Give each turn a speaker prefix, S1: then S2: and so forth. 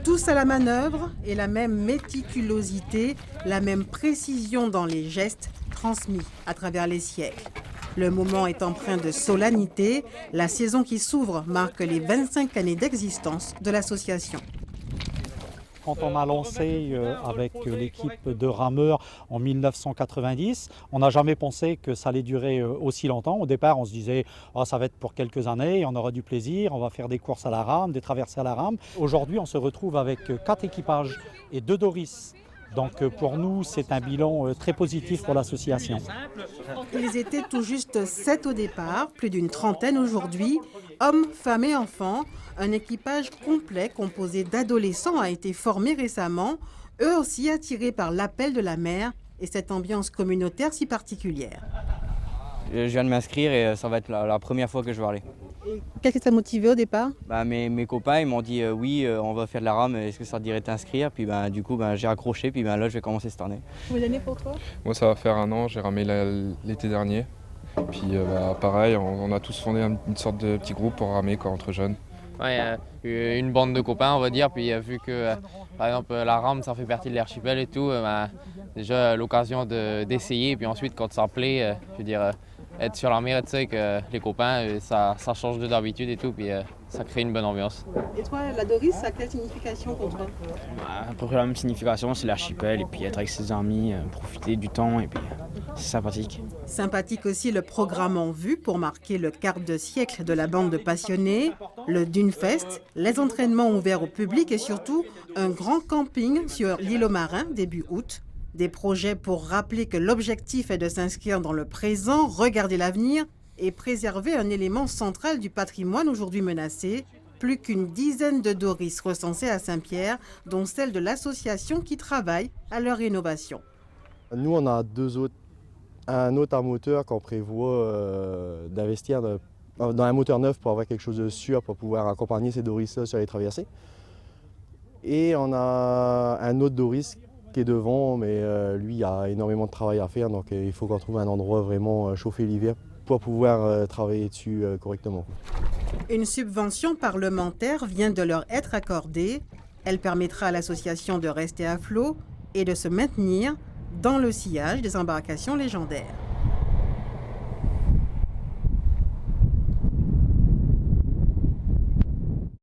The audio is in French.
S1: Tous à la manœuvre et la même méticulosité, la même précision dans les gestes transmis à travers les siècles. Le moment est empreint de solennité. La saison qui s'ouvre marque les 25 années d'existence de l'association.
S2: Quand on a lancé avec l'équipe de rameurs en 1990, on n'a jamais pensé que ça allait durer aussi longtemps. Au départ, on se disait oh, ça va être pour quelques années, on aura du plaisir, on va faire des courses à la rame, des traversées à la rame. Aujourd'hui, on se retrouve avec 4 équipages et 2 Doris. Donc pour nous, c'est un bilan très positif pour l'association.
S1: Ils étaient tout juste 7 au départ, plus d'une trentaine aujourd'hui. Hommes, femmes et enfants, un équipage complet composé d'adolescents a été formé récemment, eux aussi attirés par l'appel de la mer et cette ambiance communautaire si particulière.
S3: Je viens de m'inscrire et ça va être la première fois que je vais aller.
S1: Qu'est-ce qui t'a motivé au départ?
S3: Mes copains ils m'ont dit oui, on va faire de la rame, est-ce que ça te dirait de t'inscrire? Puis du coup j'ai accroché, puis là je vais commencer cette année.
S1: Combien d'années pour toi?
S4: Moi ça va faire 1 an, j'ai ramé l'été dernier. Puis pareil, on a tous fondé une sorte de petit groupe pour ramer entre jeunes.
S5: Ouais, une bande de copains on va dire, puis vu que par exemple la rame ça fait partie de l'archipel et tout, déjà l'occasion d'essayer, puis ensuite quand ça plaît, je veux dire être sur la mer, tu sais que les copains ça change d'habitude et tout, puis ça crée une bonne ambiance.
S1: Et toi, la Doris, ça a quelle signification pour toi?
S6: À peu près la même signification, c'est l'archipel et puis être avec ses amis, profiter du temps et puis c'est sympathique.
S1: Sympathique aussi le programme en vue pour marquer le quart de siècle de la bande de passionnés, le Dunefest, les entraînements ouverts au public et surtout un grand camping sur l'île aux Marins début août. Des projets pour rappeler que l'objectif est de s'inscrire dans le présent, regarder l'avenir et préserver un élément central du patrimoine aujourd'hui menacé. Plus qu'une dizaine de Doris recensées à Saint-Pierre, dont celle de l'association qui travaille à leur rénovation.
S7: Nous, on a un autre à moteur qu'on prévoit d'investir dans un moteur neuf pour avoir quelque chose de sûr pour pouvoir accompagner ces Doris-là sur les traversées. Et on a un autre Doris qui est devant, mais lui, il y a énormément de travail à faire, donc il faut qu'on trouve un endroit vraiment chauffé l'hiver pour pouvoir travailler dessus correctement.
S1: Une subvention parlementaire vient de leur être accordée. Elle permettra à l'association de rester à flot et de se maintenir dans le sillage des embarcations légendaires.